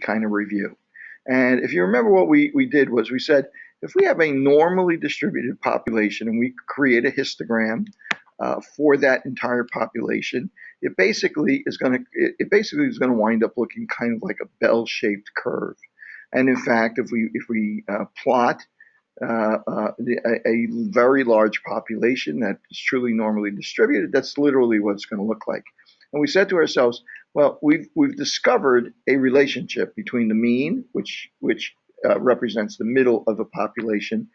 kind of review. And if you remember, what we did was we said, if we have a normally distributed population and we create a histogram for that entire population, it basically is going to wind up looking kind of like a bell-shaped curve. And in fact, if we plot a very large population that is truly normally distributed, that's literally what it's going to look like. And we said to ourselves, well, we've discovered a relationship between the mean, which represents the middle of a population,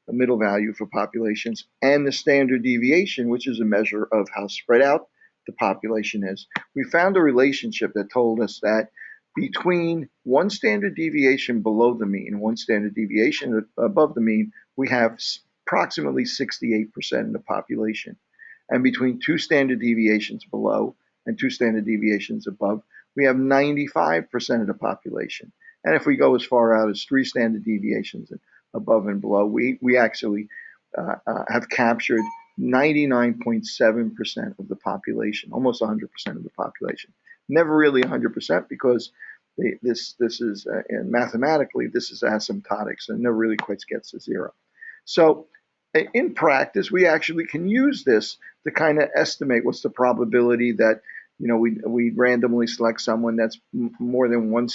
the middle value for populations, and the standard deviation, which is a measure of how spread out the population is. We found a relationship that told us that between one standard deviation below the mean and one standard deviation above the mean, we have approximately 68% of the population. And between two standard deviations below and two standard deviations above, we have 95% of the population. And if we go as far out as three standard deviations above and below, we actually have captured 99.7% of the population, almost 100% of the population. Never really 100% because this is and mathematically this is asymptotic, so it never really quite gets to zero. So in practice, we actually can use this to kind of estimate what's the probability that we randomly select someone that's more than one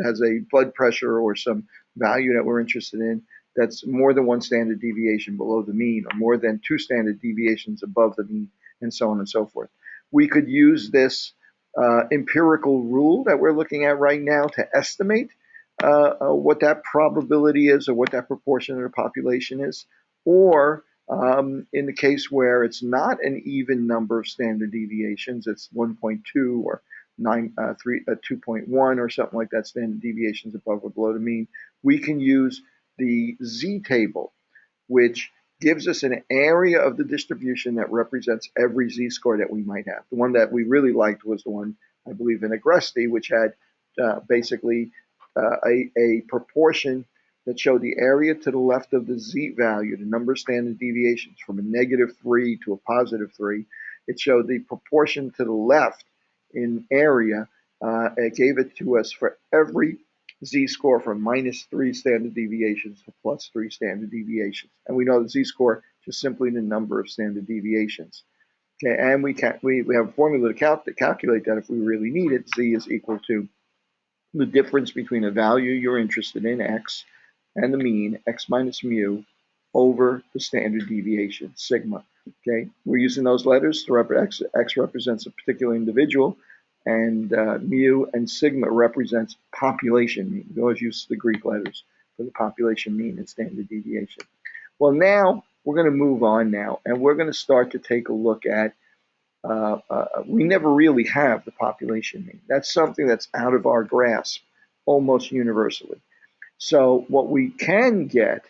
has a blood pressure or some value that we're interested in that's more than one standard deviation below the mean or more than two standard deviations above the mean, and so on and so forth. We could use this empirical rule that we're looking at right now to estimate what that probability is or what that proportion of the population is, or in the case where it's not an even number of standard deviations, it's 1.2 or 2.1 or something like that, standard deviations above or below the mean, we can use the z-table, which gives us an area of the distribution that represents every z-score that we might have. The one that we really liked was the one, I believe, in Agresti, which had basically a proportion that showed the area to the left of the z value, the number of standard deviations from a -3 to a +3. It showed the proportion to the left in area. It gave it to us for every z-score from -3 standard deviations to +3 standard deviations. And we know the z-score is just simply the number of standard deviations. Okay, and we have a formula to calculate that if we really need it. Z is equal to the difference between the value you're interested in, x, and the mean, x minus mu, over the standard deviation, sigma. Okay, we're using those letters to x represents a particular individual, and mu and sigma represents population mean. We always use the Greek letters for the population mean and standard deviation. Well, now we're going to move on now, and we're going to start to take a look at, we never really have the population mean. That's something that's out of our grasp almost universally. So what we can get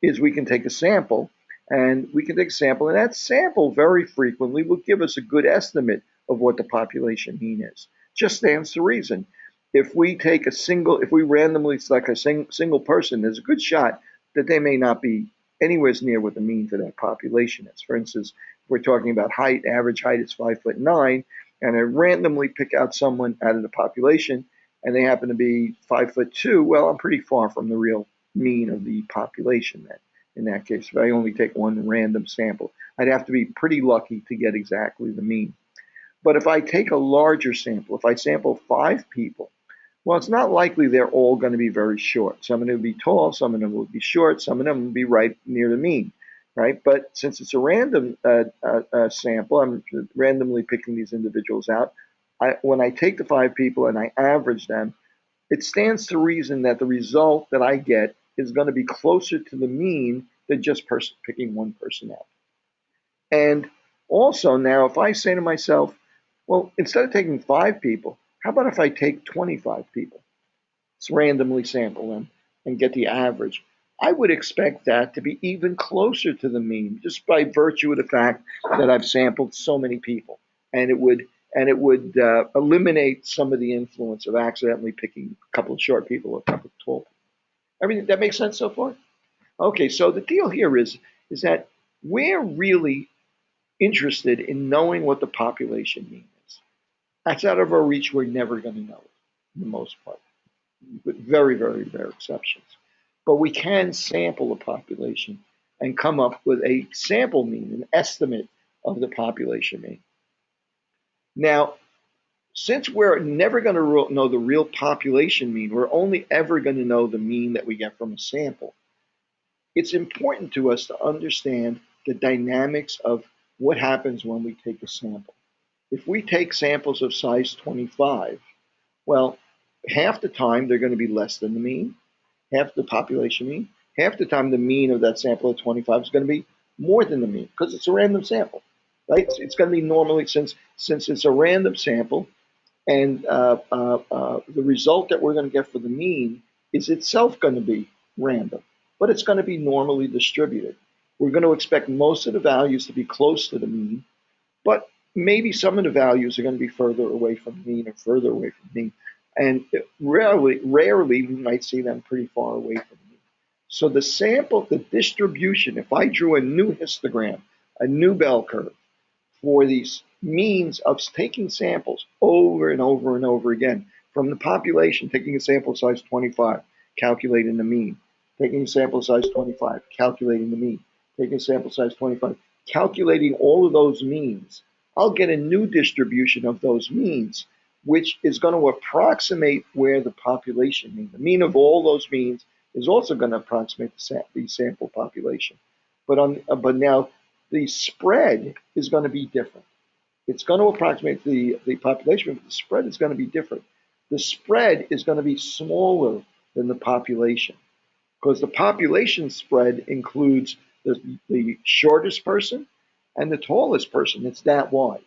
is we can take a sample, and that sample very frequently will give us a good estimate of what the population mean is. Just stands to reason. If we randomly select a single person, there's a good shot that they may not be anywhere near what the mean for that population is. For instance, if we're talking about height, average height is 5'9", and I randomly pick out someone out of the population, and they happen to be 5'2", well, I'm pretty far from the real mean of the population then. In that case, if I only take one random sample, I'd have to be pretty lucky to get exactly the mean. But if I take a larger sample, if I sample 5 people, well, it's not likely they're all going to be very short. Some of them will be tall, some of them will be short, some of them will be right near the mean, right? But since it's a random sample, I'm randomly picking these individuals out. When I take the 5 people and I average them, it stands to reason that the result that I get is going to be closer to the mean than just picking one person out. And also now, if I say to myself, well, instead of taking 5 people, how about if I take 25 people? Let's randomly sample them and get the average. I would expect that to be even closer to the mean, just by virtue of the fact that I've sampled so many people, and it would eliminate some of the influence of accidentally picking a couple of short people or a couple of tall people. Everything that makes sense so far? Okay, so the deal here is that we're really interested in knowing what the population mean is. That's out of our reach. We're never going to know it, for the most part. with very, very rare exceptions. But we can sample a population and come up with a sample mean, an estimate of the population mean. Now, since we're never going to know the real population mean, we're only ever going to know the mean that we get from a sample. It's important to us to understand the dynamics of what happens when we take a sample. If we take samples of size 25, well, half the time they're going to be less than the mean, half the population mean. Half the time the mean of that sample of 25 is going to be more than the mean because it's a random sample, right? It's going to be normally, since it's a random sample, and the result that we're going to get for the mean is itself going to be random, but it's going to be normally distributed. We're going to expect most of the values to be close to the mean, but maybe some of the values are going to be further away from the mean or further away from the mean. And rarely we might see them pretty far away from the mean. So the sample, the distribution, if I drew a new histogram, a new bell curve, for these means of taking samples over and over and over again from the population, taking a sample size 25, calculating the mean, taking a sample size 25, calculating the mean, taking a sample size 25, calculating all of those means, I'll get a new distribution of those means, which is going to approximate where the population mean. The mean of all those means is also going to approximate the sample population. But now the spread is going to be different. It's going to approximate the population, but the spread is going to be different. The spread is going to be smaller than the population because the population spread includes the shortest person and the tallest person. It's that wide.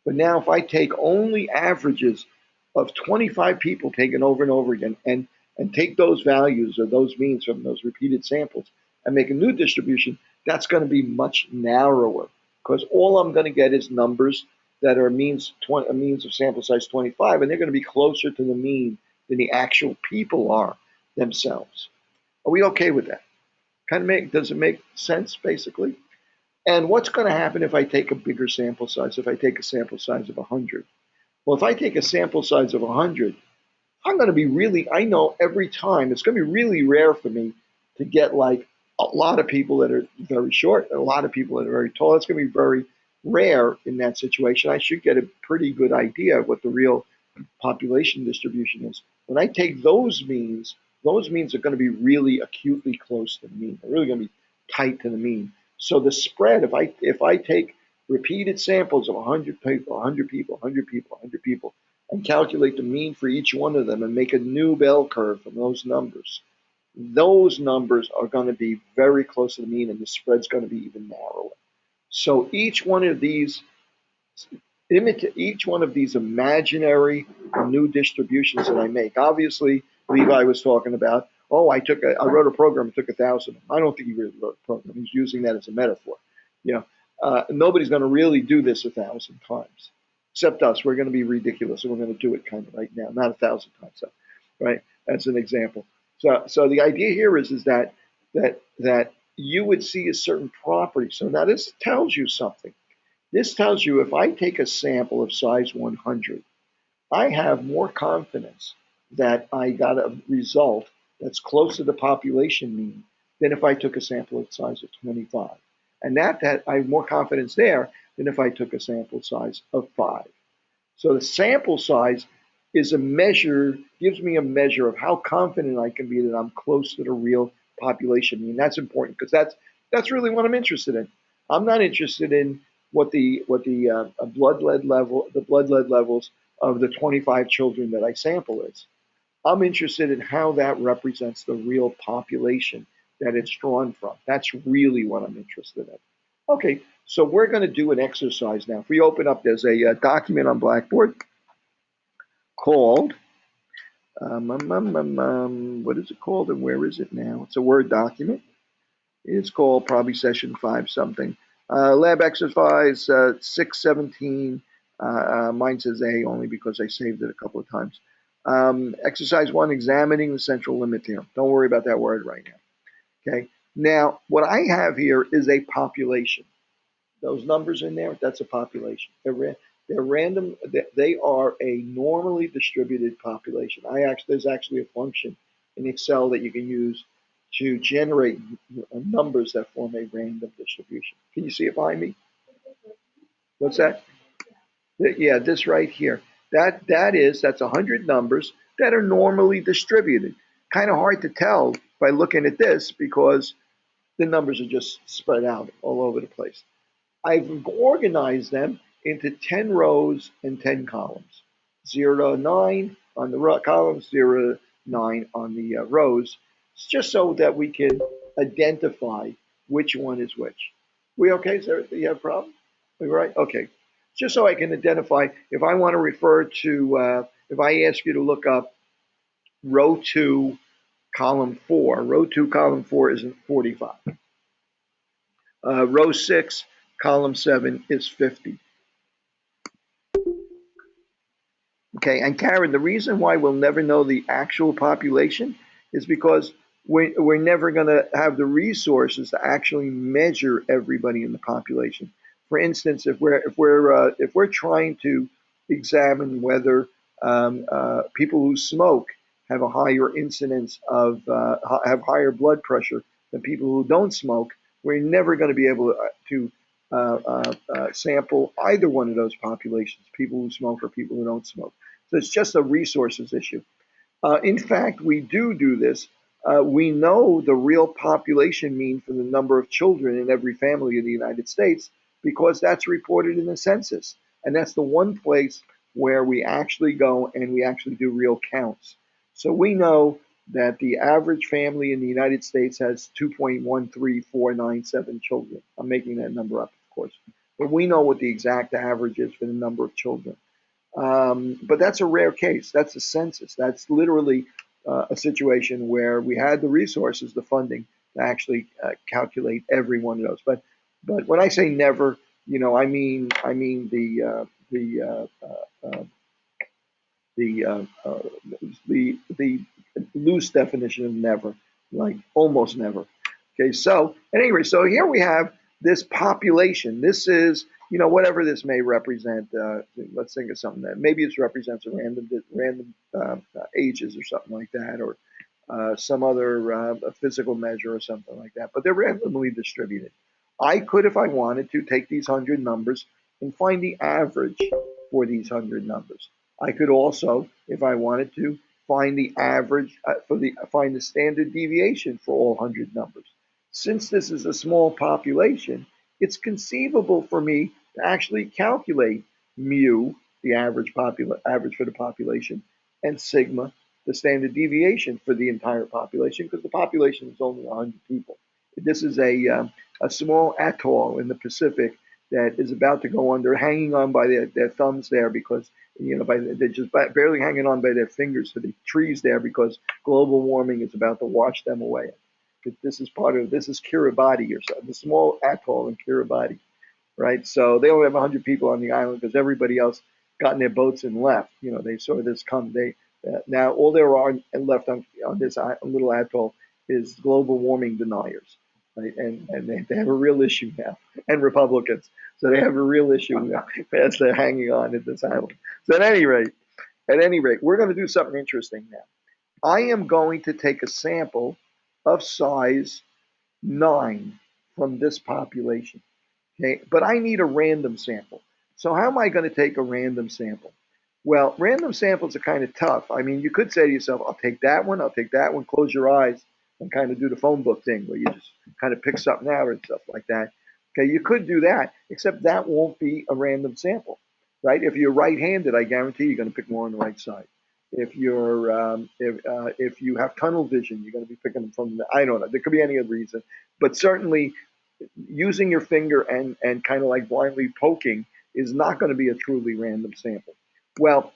But now if I take only averages of 25 people taken over and over again and take those values or those means from those repeated samples and make a new distribution, that's going to be much narrower because all I'm going to get is numbers that are means of sample size 25, and they're going to be closer to the mean than the actual people are themselves. Are we okay with that? Does it make sense basically? And what's going to happen if I take a bigger sample size? If I take a sample size of 100? Well, if I take a sample size of 100, I'm going to be really, I know every time it's going to be really rare for me to get like a lot of people that are very short and a lot of people that are very tall. It's going to be very rare in that situation. I should get a pretty good idea of what the real population distribution is. When I take those means are going to be really acutely close to the mean. They're really going to be tight to the mean. So the spread, if I take repeated samples of 100 people, 100 people, 100 people, 100 people, and calculate the mean for each one of them and make a new bell curve from those numbers are going to be very close to the mean and the spread's going to be even narrower. So each one of these imaginary new distributions that I make, obviously Levi was talking about, oh, I wrote a program, it took 1,000. I don't think he really wrote a program. He's using that as a metaphor. Nobody's going to really do this 1,000 times, except us. We're going to be ridiculous, and we're going to do it kind of right now, not 1,000 times, so, right? That's an example. So the idea here is that you would see a certain property. So now this tells you something. This tells you if I take a sample of size 100, I have more confidence that I got a result that's close to the population mean than if I took a sample of size of 25. And that I have more confidence there than if I took a sample size of 5. So the sample size is gives me a measure of how confident I can be that I'm close to the real population mean. That's important because that's really what I'm interested in. I'm not interested in what the blood lead levels of the 25 children that I sample is. I'm interested in how that represents the real population that it's drawn from. That's really what I'm interested in. Okay, so we're going to do an exercise now. If we open up, there's a document on Blackboard called, what is it called and where is it now? It's a Word document. It's called probably session 5 something. Lab exercise 617. Mine says A only because I saved it a couple of times. Exercise 1, examining the central limit theorem. Don't worry about that word right now. Okay. Now, what I have here is a population. Those numbers in there, that's a population. They're random. They are a normally distributed population. There's actually a function in Excel that you can use to generate numbers that form a random distribution. Can you see it behind me? What's that? Yeah, this right here. That's 100 numbers that are normally distributed. Kind of hard to tell by looking at this because the numbers are just spread out all over the place. I've organized them into 10 rows and 10 columns. 0 to 9 on the columns, 0 to 9 on the rows, it's just so that we can identify which one is which. We okay, sir? Do you have a problem? We right? Okay. Just so I can identify if I want to refer to, if I ask you to look up row 2, column 4, row 2, column 4 is 45. Row 6, column 7 is 50. Okay, and Karen, the reason why we'll never know the actual population is because we're never going to have the resources to actually measure everybody in the population. For instance, if we're trying to examine whether people who smoke have a higher incidence of have higher blood pressure than people who don't smoke, we're never going to be able to sample either one of those populations, people who smoke or people who don't smoke. So it's just a resources issue. In fact, we do this. We know the real population mean for the number of children in every family in the United States because that's reported in the census. And that's the one place where we actually go and we actually do real counts. So we know that the average family in the United States has 2.13497 children. I'm making that number up, of course. But we know what the exact average is for the number of children. But that's a rare case. That's a census. That's literally a situation where we had the resources, the funding to actually calculate every one of those. But when I say never, I mean the loose definition of never, like almost never. Okay, so anyway, so here we have this population. This is, whatever this may represent. Let's think of something that maybe it represents a random ages or something like that, or some other physical measure or something like that. But they're randomly distributed. I could, if I wanted to, take these 100 numbers and find the average for these 100 numbers. I could also, if I wanted to, find the average find the standard deviation for all 100 numbers. Since this is a small population, it's conceivable for me to actually calculate mu, the average for the population, and sigma, the standard deviation for the entire population, because the population is only 100 people. This is a small atoll in the Pacific that is about to go under, hanging on by their thumbs there because they're just barely hanging on by their fingers to the trees there because global warming is about to wash them away. This is Kiribati or something, the small atoll in Kiribati, right? So they only have 100 people on the island because everybody else got in their boats and left. They saw this come. Now all there are left on this little atoll is global warming deniers, right? And they have a real issue now, and Republicans. So they have a real issue now as they're hanging on at this island. So at any rate, we're going to do something interesting now. I am going to take a sample of size 9 from this population. Okay, but I need a random sample. So how am I going to take a random sample? Well, random samples are kind of tough. I mean, you could say to yourself, I'll take that one, close your eyes, and kind of do the phone book thing where you just kind of pick something out and stuff like that. Okay, you could do that, except that won't be a random sample, right? If you're right-handed, I guarantee you're going to pick more on the right side. If you have tunnel vision, you're going to be picking them from I don't know. There could be any other reason, but certainly using your finger and kind of like blindly poking is not going to be a truly random sample. Well,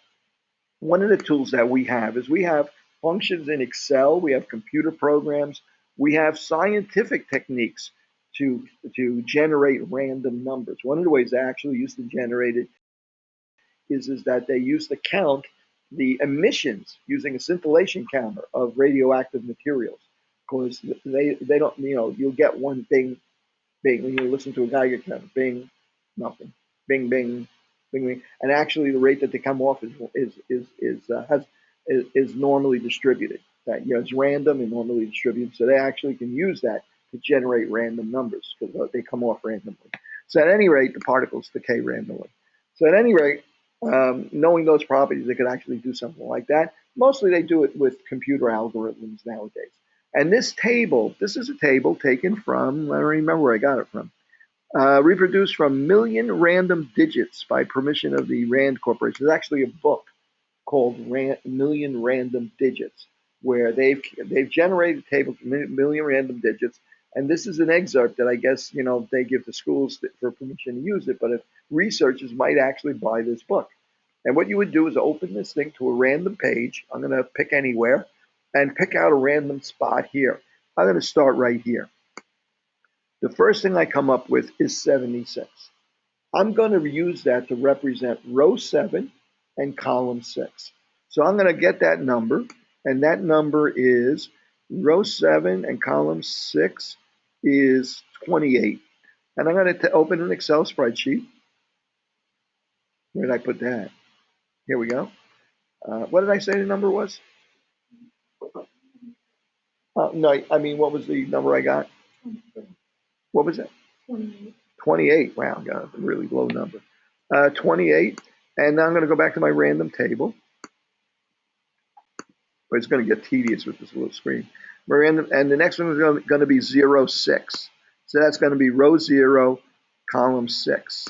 one of the tools that we have is we have functions in Excel, we have computer programs, we have scientific techniques to generate random numbers. One of the ways they actually used to generate it is that they used to count the emissions using a scintillation counter of radioactive materials. Because they don't, you'll get one thing bing when you listen to a Geiger counter, bing, nothing, bing, bing, And actually, the rate that they come off is normally distributed. That it's random and normally distributed, so they actually can use that to generate random numbers because they come off randomly. So at any rate, the particles decay randomly. So at any rate, knowing those properties, they could actually do something like that. Mostly they do it with computer algorithms nowadays. And this is a table taken from, I don't remember where I got it from, reproduced from Million Random Digits by permission of the Rand Corporation. It's actually a book called Million Random Digits, where they've generated tables of million random digits. And this is an excerpt that I guess they give to schools for permission to use it. But if researchers might actually buy this book, and what you would do is open this thing to a random page. I'm going to pick anywhere and pick out a random spot here. I'm going to start right here. The first thing I come up with is 76. I'm going to use that to represent row 7 and column 6. So I'm going to get that number, and that number is row 7 and column 6 is 28. And I'm going to open an Excel spreadsheet. Where did I put that? Here we go. What did I say the number was? No, I mean, what was the number I got? What was it? 28. 28. Wow, got a really low number. 28. And now I'm going to go back to my random table. But it's going to get tedious with this little screen. And the next one is going to be 06. So that's going to be row 0, column 6.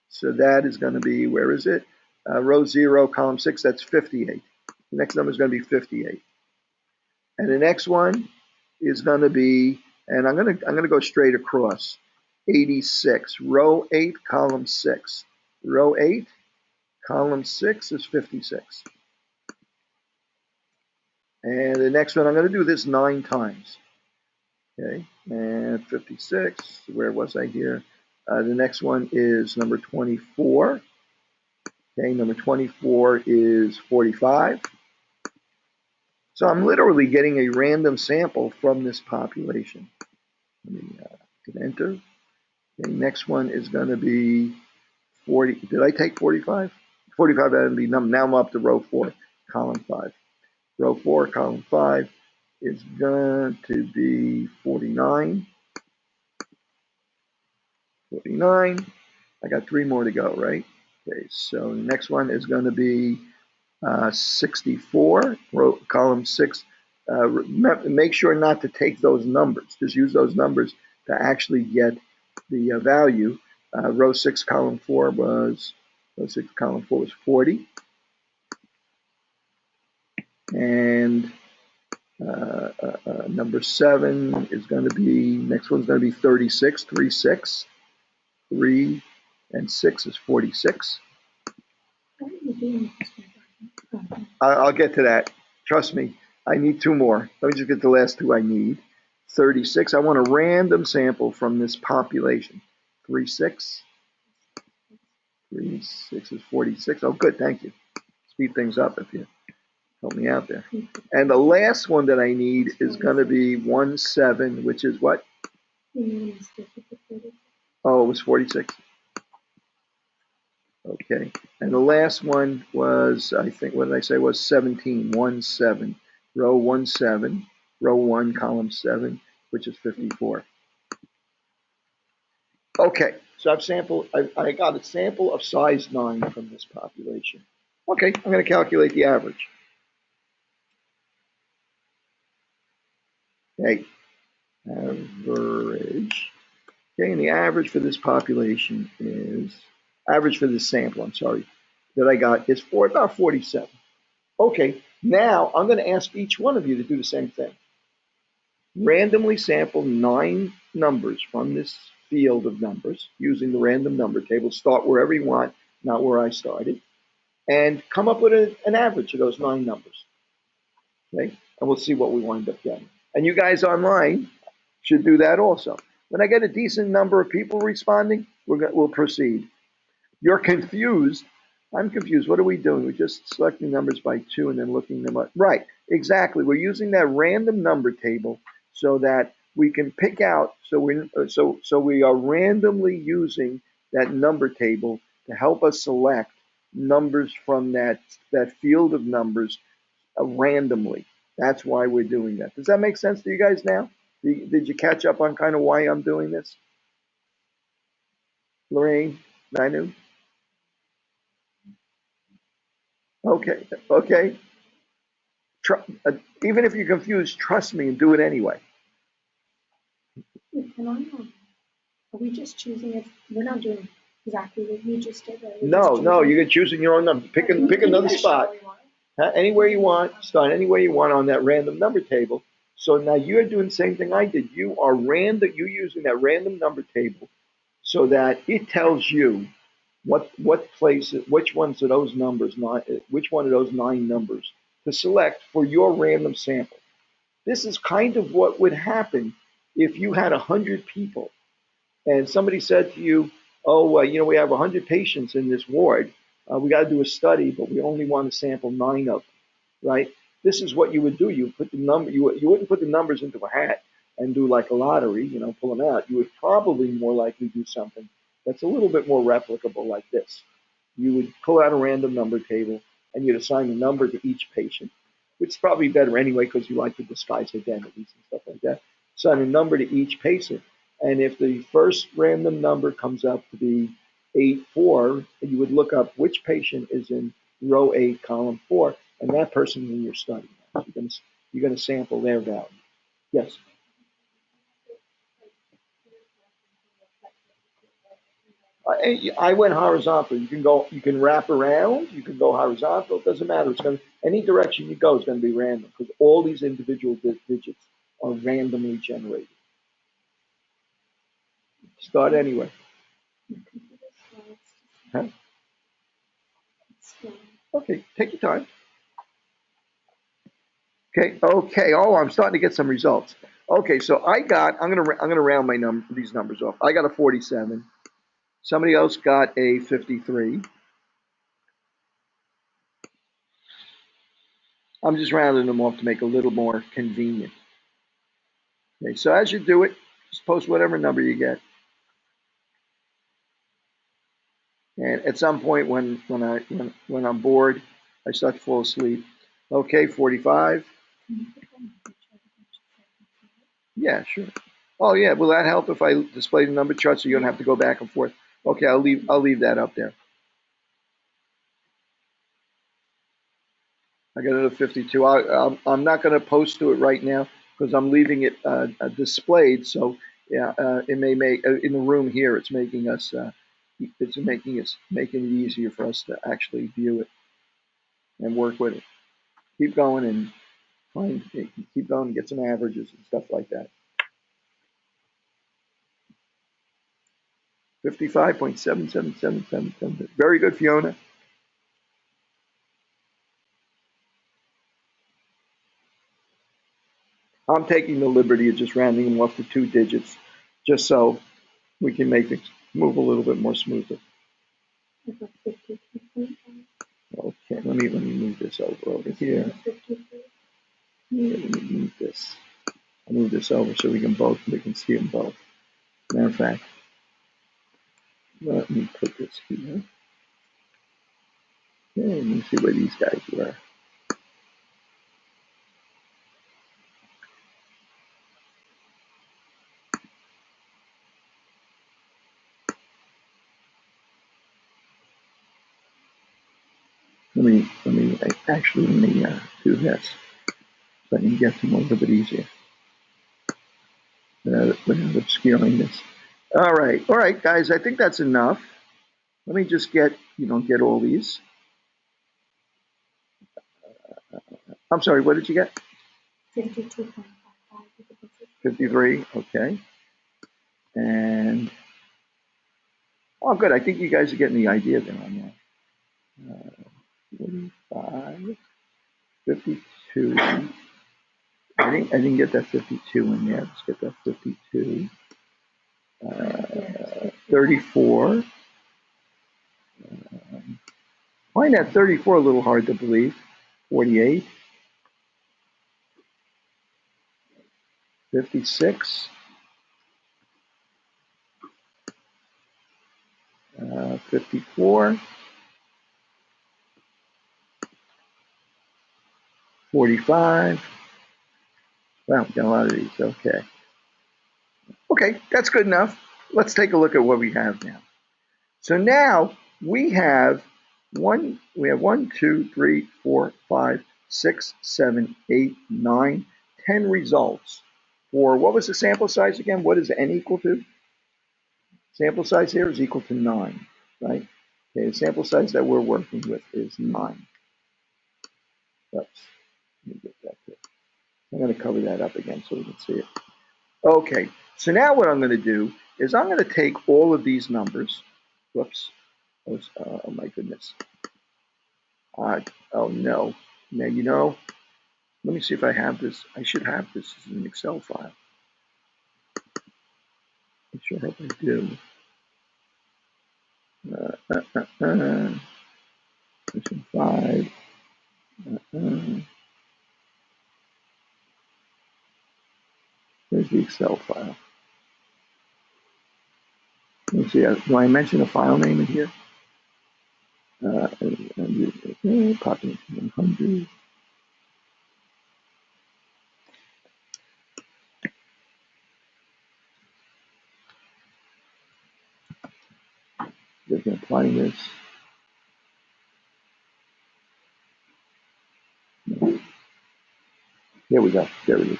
So that is going to be, where is it? Row 0, column 6, that's 58. The next number is going to be 58. And the next one is going to be, and I'm going to go straight across, 86. Row 8, column 6. Row 8, column 6 is 56. And the next one, I'm going to do this 9 times. Okay, and 56, where was I here? The next one is number 24. Okay, number 24 is 45. So I'm literally getting a random sample from this population. Let me hit enter. Okay, next one is going to be 40. Did I take 45? 45 out of the number. Now I'm up to row 4, column 5. Row 4, column 5 is going to be 49. 49. I got 3 more to go, right? Okay, so the next one is going to be 64, column 6. Make sure not to take those numbers. Just use those numbers to actually get the value. Row 6, column 4 was 40. And number 7 is going to be, next one's going to be 36, 36. 3 and 6 is 46. I'll get to that. Trust me, I need 2 more. Let me just get the last 2 I need. 36, I want a random sample from this population. 36. 36 is 46. Oh, good, thank you. Speed things up if you help me out there. And the last one that I need is going to be 17, which is what? Oh, it was 46. Okay, and the last one was, I think, what did I say, was 17, 17, row 17, row 1, column 7, which is 54. Okay, so I got a sample of size 9 from this population. Okay, I'm going to calculate the average. Okay, average. Okay, and the average for this population is, average for this sample, I'm sorry, that I got is about 47. Okay, now I'm going to ask each one of you to do the same thing. Randomly sample 9 numbers from this field of numbers using the random number table. Start wherever you want, not where I started, and come up with an average of those 9 numbers. Okay, and we'll see what we wind up getting. And you guys online should do that also. When I get a decent number of people responding, we'll proceed. You're confused. I'm confused. What are we doing? We're just selecting numbers by 2 and then looking them up. Right, exactly. We're using that random number table so that we can pick out. So we are randomly using that number table to help us select numbers from that field of numbers randomly. That's why we're doing that. Does that make sense to you guys now? Did you catch up on kind of why I'm doing this? Lorraine, Manu? Okay, okay. Tr- uh, Even if you're confused, trust me and do it anyway. Can I know? Are we just choosing it? We're not doing exactly what you just did, right? No, you're choosing your own number. Pick another spot. Anywhere you want. Start anywhere you want on that random number table. So now you're doing the same thing I did. You're using that random number table so that it tells you what place, which ones of those numbers, which one of those 9 numbers to select for your random sample. This is kind of what would happen if you had 100 people and somebody said to you, "Oh, we have 100 patients in this ward. We got to do a study, but we only want to sample 9 of them." Right? This is what you would do. You put the number. You wouldn't put the numbers into a hat and do like a lottery. Pull them out. You would probably more likely do something that's a little bit more replicable, like this. You would pull out a random number table and you'd assign a number to each patient, which is probably better anyway because you like to disguise identities and stuff like that. Assign a number to each patient, and if the first random number comes up to be 8-4, you would look up which patient is in row 8, column 4, and that person is in your study. So you're going to sample their value. Yes. I went horizontal. You can wrap around. You can go horizontal. It doesn't matter. Any direction you go is going to be random because all these individual digits are randomly generated. Start anyway. Huh? Okay, take your time. Okay. Oh, I'm starting to get some results. Okay, so I'm gonna round these numbers off. I got a 47. Somebody else got a 53. I'm just rounding them off to make it a little more convenient. Okay, so as you do it, just post whatever number you get. And at some point when I'm bored, I start to fall asleep. Okay, 45. Yeah, sure. Oh yeah, will that help if I display the number chart so you don't have to go back and forth? Okay, I'll leave that up there. I got another 52. I'm not going to post to it right now because I'm leaving it displayed. So yeah, it may make in the room here. It's making it easier for us to actually view it and work with it. Keep going and keep going and get some averages and stuff like that. 55.77777. Very good, Fiona. I'm taking the liberty of just rounding them off to 2 digits, just so we can make things move a little bit more smoothly. Okay, let me move this over here. Let me move this. I'll move this over so we can see them both. Matter of fact, let me put this here. Okay, let me see where these guys were. Let me do this so I can get them a little bit easier without obscuring this. All right, guys. I think that's enough. Let me just get all these. I'm sorry. What did you get? 52.55. 53. Okay. And good. I think you guys are getting the idea there on that. 45, 52. I didn't get that 52 in there. Let's get that 52. 34. Find that 34 a little hard to believe. 48. 56. 54, 45. Wow, we got a lot of these. Okay. Okay, that's good enough. Let's take a look at what we have now. So now we have one, two, three, four, five, 6, 7, 8, 9, 10 results for what was the sample size again? What is n equal to? Sample size here is equal to 9, right? Okay, the sample size that we're working with is 9. Oops, let me get that there. I'm going to cover that up again so we can see it. Okay, so now what I'm going to do is I'm going to take all of these numbers. Whoops. Oh my goodness. Oh no. Now, let me see if I have this. I should have this as an Excel file. I sure hope I do. Section 5. There's the Excel file. Let me see. Do I mention a file name in here? Population 100. They're applying this. There we go. There it is.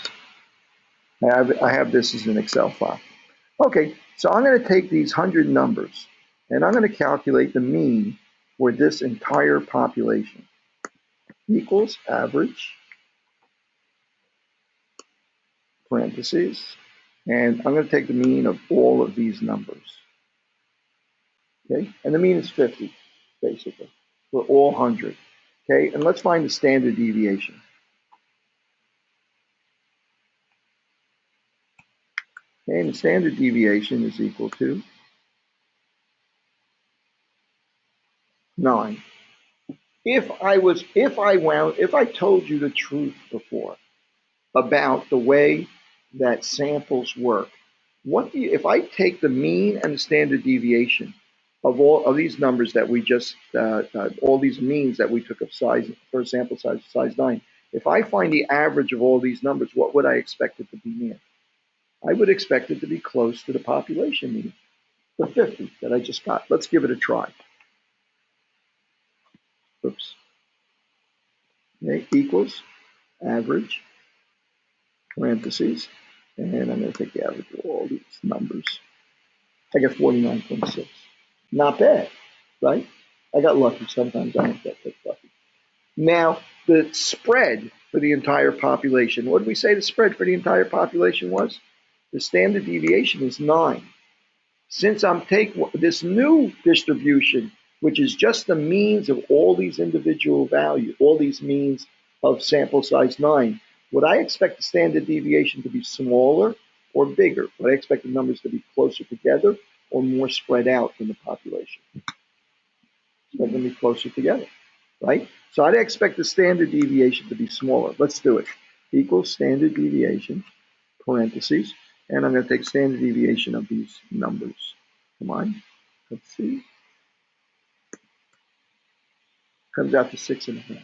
I have this as an Excel file. Okay, so I'm going to take these 100 numbers and I'm going to calculate the mean for this entire population. Equals average, parentheses, and I'm going to take the mean of all of these numbers. Okay, and the mean is 50, basically, for all 100. Okay, and let's find the standard deviation. Okay, and the standard deviation is equal to 9. If I told you the truth before about the way that samples work, if I take the mean and the standard deviation of all of these numbers that we just, all these means that we took of size, for sample size 9, if I find the average of all these numbers, what would I expect it to be near? I would expect it to be close to the population mean, the 50 that I just got. Let's give it a try. Oops. Okay, equals average, parentheses, and I'm going to take the average of all these numbers. I get 49.6. Not bad, right? I got lucky. Sometimes I don't get lucky. Now, the spread for the entire population, what did we say the spread for the entire population was? The standard deviation is 9. Since I'm taking this new distribution, which is just the means of all these individual values, all these means of sample size 9, would I expect the standard deviation to be smaller or bigger? Would I expect the numbers to be closer together or more spread out in the population? They're going to be closer together, right? So I'd expect the standard deviation to be smaller. Let's do it. Equals standard deviation, parentheses, and I'm going to take standard deviation of these numbers. Come on, let's see. Comes out to 6.5.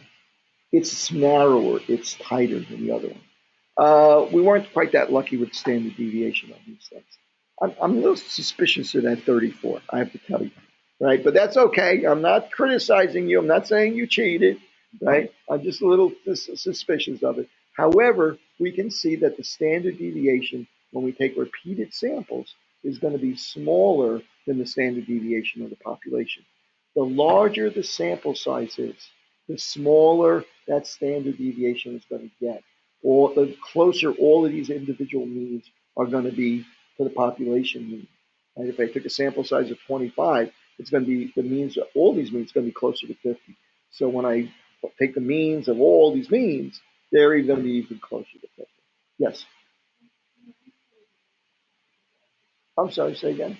It's narrower, it's tighter than the other one. We weren't quite that lucky with the standard deviation on these things. I'm a little suspicious of that 34, I have to tell you, right? But that's okay. I'm not criticizing you. I'm not saying you cheated, right? I'm just a little suspicious of it. However, we can see that the standard deviation, when we take repeated samples, is going to be smaller than the standard deviation of the population. The larger the sample size is, the smaller that standard deviation is going to get, or the closer all of these individual means are going to be to the population mean. And if I took a sample size of 25, it's going to be the means of all these means going to be closer to 50. So when I take the means of all these means, they're even going to be even closer to 50. Yes. I'm sorry, say again.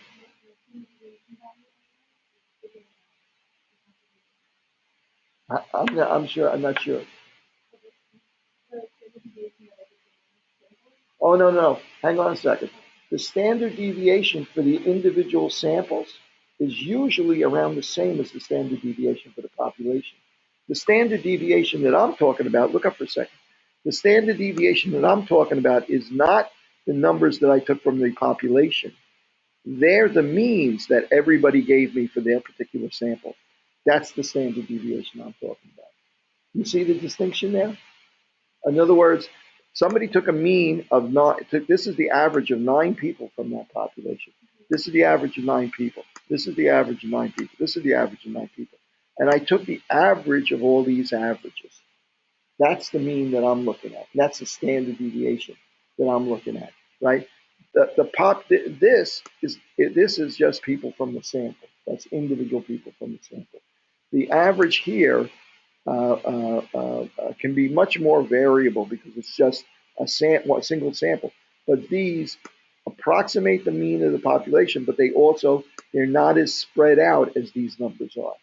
I'm sure. I'm not sure. Oh, no. Hang on a second. The standard deviation for the individual samples is usually around the same as the standard deviation for the population. The standard deviation that I'm talking about, look up for a second. The standard deviation that I'm talking about is not the numbers that I took from the population. They're the means that everybody gave me for their particular sample. That's the standard deviation I'm talking about. You see the distinction there? In other words, somebody took a mean of nine, this is the average of 9 people from that population. This is the average of 9 people. This is the average of 9 people. This is the average of 9 people. And I took the average of all these averages. That's the mean that I'm looking at. That's the standard deviation that I'm looking at, right? This is just people from the sample. That's individual people from the sample. The average here can be much more variable because it's just a single sample. But these approximate the mean of the population, but they're not as spread out as these numbers are.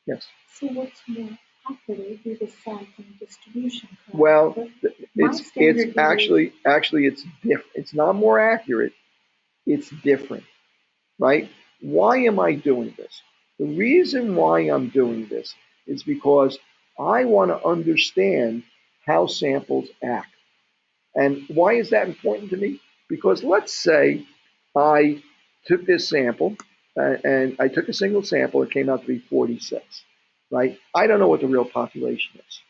Yes. So what's more accurate is the sampling distribution. Correct? Well, it's actually it's different. It's not more accurate. It's different, right? Why am I doing this? The reason why I'm doing this is because I want to understand how samples act. And why is that important to me? Because let's say I took this sample and I took a single sample, it came out to be 46, right? I don't know what the real population is.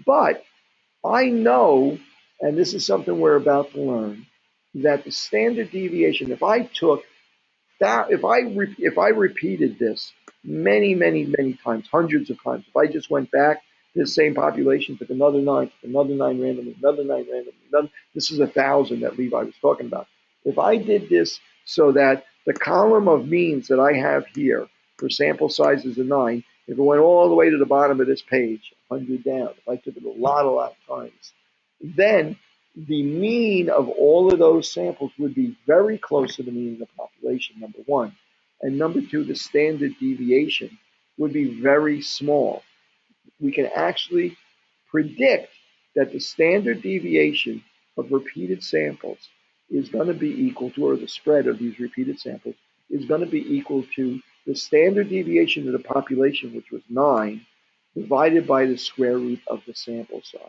But I know, and this is something we're about to learn, that the standard deviation, if I took that, if I repeated this many times, hundreds of times, if I just went back to the same population, took another 9 randomly, another 9 randomly, this is 1,000 that Levi was talking about. If I did this so that the column of means that I have here for sample sizes of 9, if it went all the way to the bottom of this page, 100 down, if I took it a lot of times, then the mean of all of those samples would be very close to the mean of the population, number one. And number two, the standard deviation would be very small. We can actually predict that the standard deviation of repeated samples is going to be equal to, or the spread of these repeated samples is going to be equal to the standard deviation of the population, which was 9, divided by the square root of the sample size,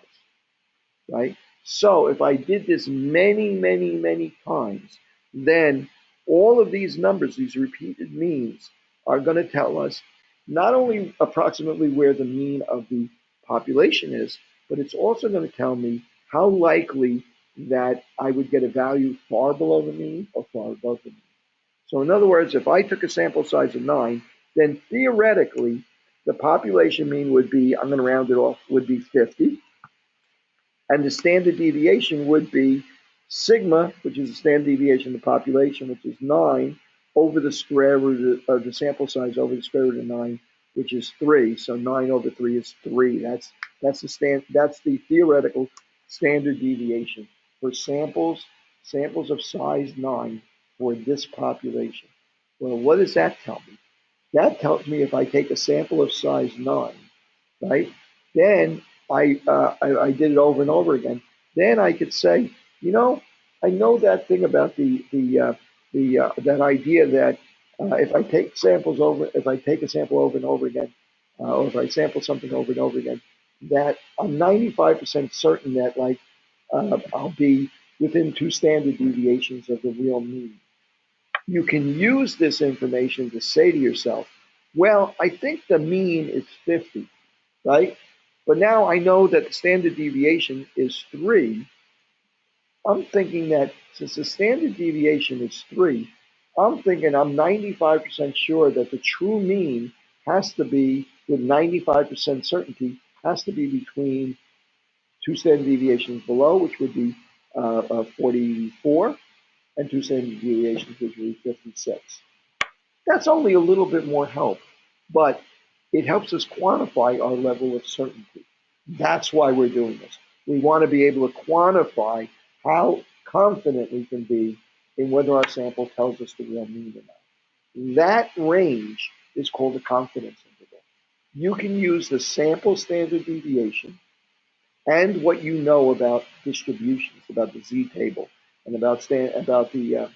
right? So if I did this many times, then all of these numbers, these repeated means, are going to tell us not only approximately where the mean of the population is, but it's also going to tell me how likely that I would get a value far below the mean or far above the mean. So in other words, if I took a sample size of 9, then theoretically, the population mean would be, I'm going to round it off, would be 50. And the standard deviation would be sigma, which is the standard deviation of the population, which is 9, over the square root of the sample size over the square root of 9, which is 3. So 9 over 3 is 3. That's the theoretical standard deviation for samples of size 9 for this population. Well, what does that tell me? That tells me if I take a sample of size 9, right? Then I did it over and over again. Then I could say, I know that thing about that idea that if I take if I take a sample over and over again, or if I sample something over and over again, that I'm 95% certain that I'll be within 2 standard deviations of the real mean. You can use this information to say to yourself, well, I think the mean is 50, right? But now I know that the standard deviation is 3. I'm thinking that since the standard deviation is 3, I'm thinking I'm 95% sure that the true mean has to be, with 95% certainty, has to be between 2 standard deviations below, which would be 44, and 2 standard deviations, which would be 56. That's only a little bit more help, but it helps us quantify our level of certainty. That's why we're doing this. We want to be able to quantify how confident we can be in whether our sample tells us the real mean or not. That range is called a confidence interval. You can use the sample standard deviation and what you know about distributions, about the z-table, and about the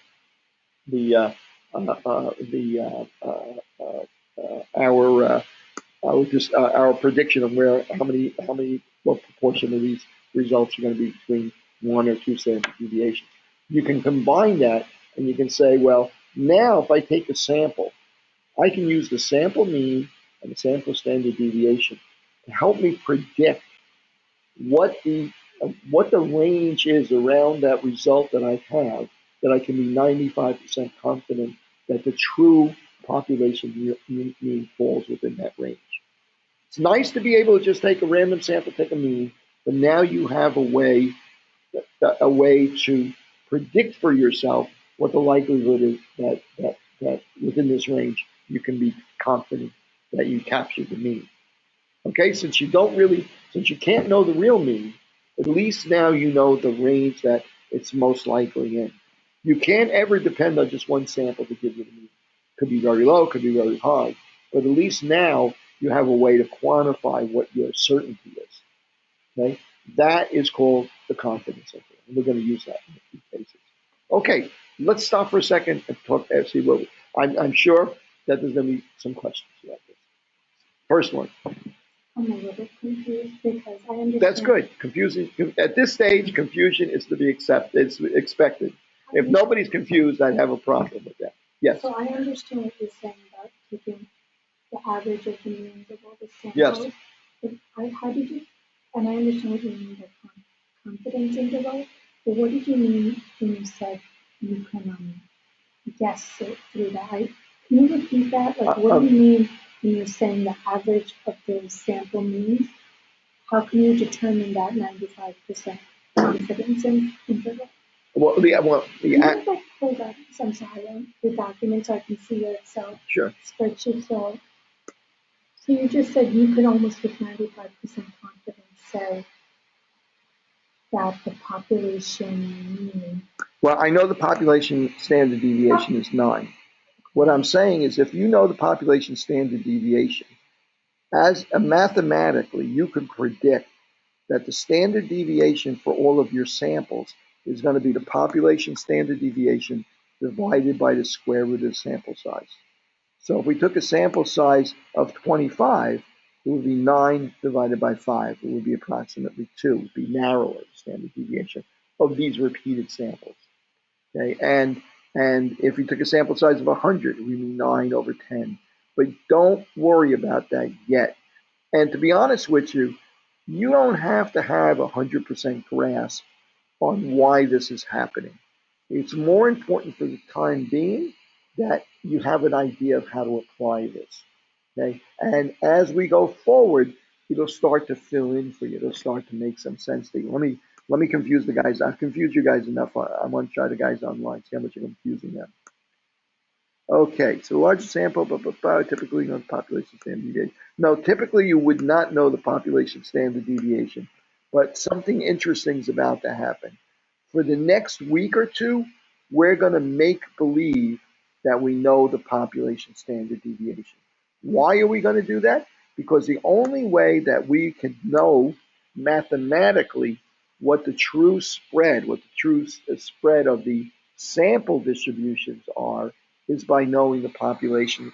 our prediction of what proportion of these results are going to be between one or two standard deviations. You can combine that and you can say, well, now if I take a sample, I can use the sample mean and the sample standard deviation to help me predict what the range is around that result that I have, that I can be 95% confident that the true population mean falls within that range. It's nice to be able to just take a random sample, take a mean, but now you have a way to predict for yourself what the likelihood is that within this range you can be confident that you captured the mean. Okay, since you can't know the real mean, at least now you know the range that it's most likely in. You can't ever depend on just one sample to give you the mean. Could be very low, could be very high, but at least now you have a way to quantify what your certainty is. Okay, that is called the confidence interval, and we're going to use that in a few cases. Okay, let's stop for a second and talk. See what I'm sure that there's going to be some questions about this. First one. I'm a little bit confused because I understand. That's good. Confusing at this stage, confusion is to be accepted. It's expected. If nobody's confused, I'd have a problem with that. Yes. So I understand what you're saying about taking the average of the means of all the samples. Yes. But how did you? And I understand what you mean by confidence interval. But what did you mean when you said you can guess it through that? Can you repeat that? Like, what do you mean when you're saying the average of those sample means? How can you determine that 95% confidence interval? Well, Can you like pull that? I'm sorry, the document so I can see your Excel spreadsheet. So you just said you could almost with 95% confidence say that the population mean. Well, I know the population standard deviation is 9. What I'm saying is if you know the population standard deviation, mathematically, you can predict that the standard deviation for all of your samples is going to be the population standard deviation divided by the square root of the sample size. So if we took a sample size of 25, it would be 9 divided by 5. It would be approximately 2. It would be narrower standard deviation of these repeated samples. Okay, and if we took a sample size of 100, it would be 9 over 10. But don't worry about that yet. And to be honest with you, you don't have to have 100% grasp on why this is happening. It's more important for the time being that you have an idea of how to apply this. Okay, and as we go forward, it'll start to fill in for you. It'll start to make some sense to you. Let me confuse the guys. I've confused you guys enough. I want to try the guys online, see how much you're confusing them. Okay, so large sample, but typically you know the population standard deviation. No, typically you would not know the population standard deviation, but something interesting is about to happen. For the next week or two, we're going to make believe that we know the population standard deviation. Why are we going to do that? Because the only way that we can know mathematically what the true spread of the sample distributions are is by knowing the population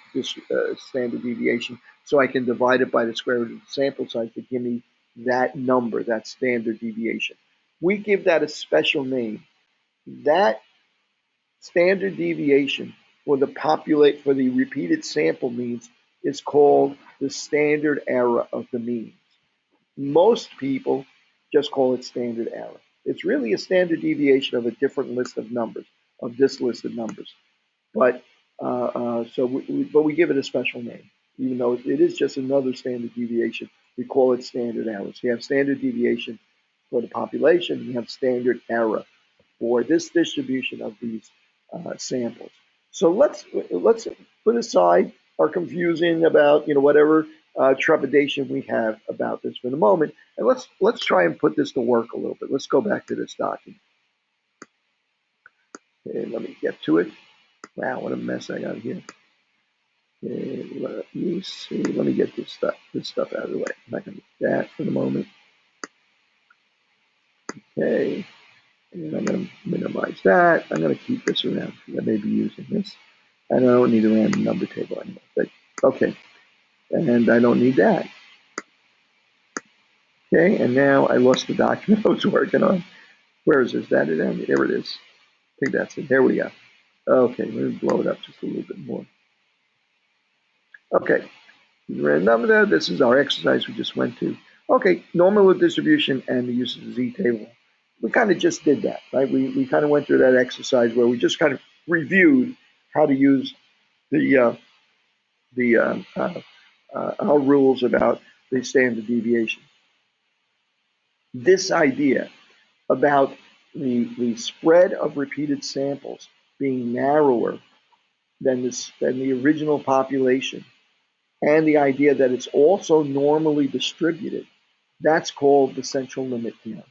standard deviation, so I can divide it by the square root of the sample size to give me that number, that standard deviation. We give that a special name. That standard deviation for the repeated sample means is called the standard error of the means. Most people just call it standard error. It's really a standard deviation of a different list of numbers, of this list of numbers. But we give it a special name, even though it is just another standard deviation. We call it standard error. So you have standard deviation for the population, you have standard error for this distribution of these samples. So let's put aside our confusion about whatever trepidation we have about this for the moment, and let's try and put this to work a little bit. Let's go back to this document. Okay, let me get to it. Wow, what a mess I got here. Okay, let me see. Let me get this stuff out of the way. I'm not going to do that for the moment. Okay, and I'm going to minimize that. I'm going to keep this around because I may be using this. And I don't need a random number table anymore. But, okay, and I don't need that. Okay, and now I lost the document I was working on. Where is this? Is that it? There it is. I think that's it. There we go. Okay, let me blow it up just a little bit more. Okay, random number there. This is our exercise we just went to. Okay, normal distribution and the use of the z-table. We kind of just did that, right? We kind of went through that exercise where we just kind of reviewed how to use our rules about the standard deviation. This idea about the spread of repeated samples being narrower than the original population, and the idea that it's also normally distributed, that's called the central limit theorem.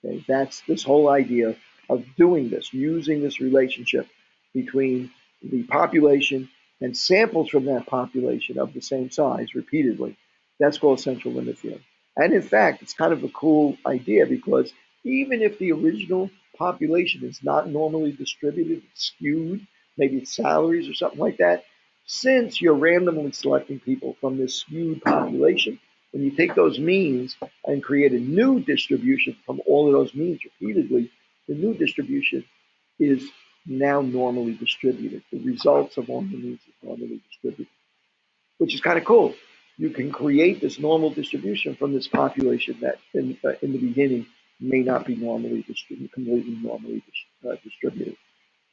Okay, that's this whole idea of doing this, using this relationship between the population and samples from that population of the same size repeatedly. That's called central limit theorem. And in fact, it's kind of a cool idea because even if the original population is not normally distributed, it's skewed, maybe it's salaries or something like that, since you're randomly selecting people from this skewed population, when you take those means and create a new distribution from all of those means repeatedly, the new distribution is now normally distributed. The results of all the means is normally distributed, which is kind of cool. You can create this normal distribution from this population that in the beginning may not be normally distributed, completely normally distributed.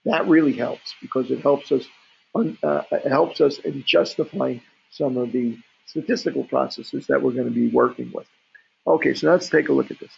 That really helps because it helps us in justifying some of the statistical processes that we're going to be working with. Okay, so let's take a look at this.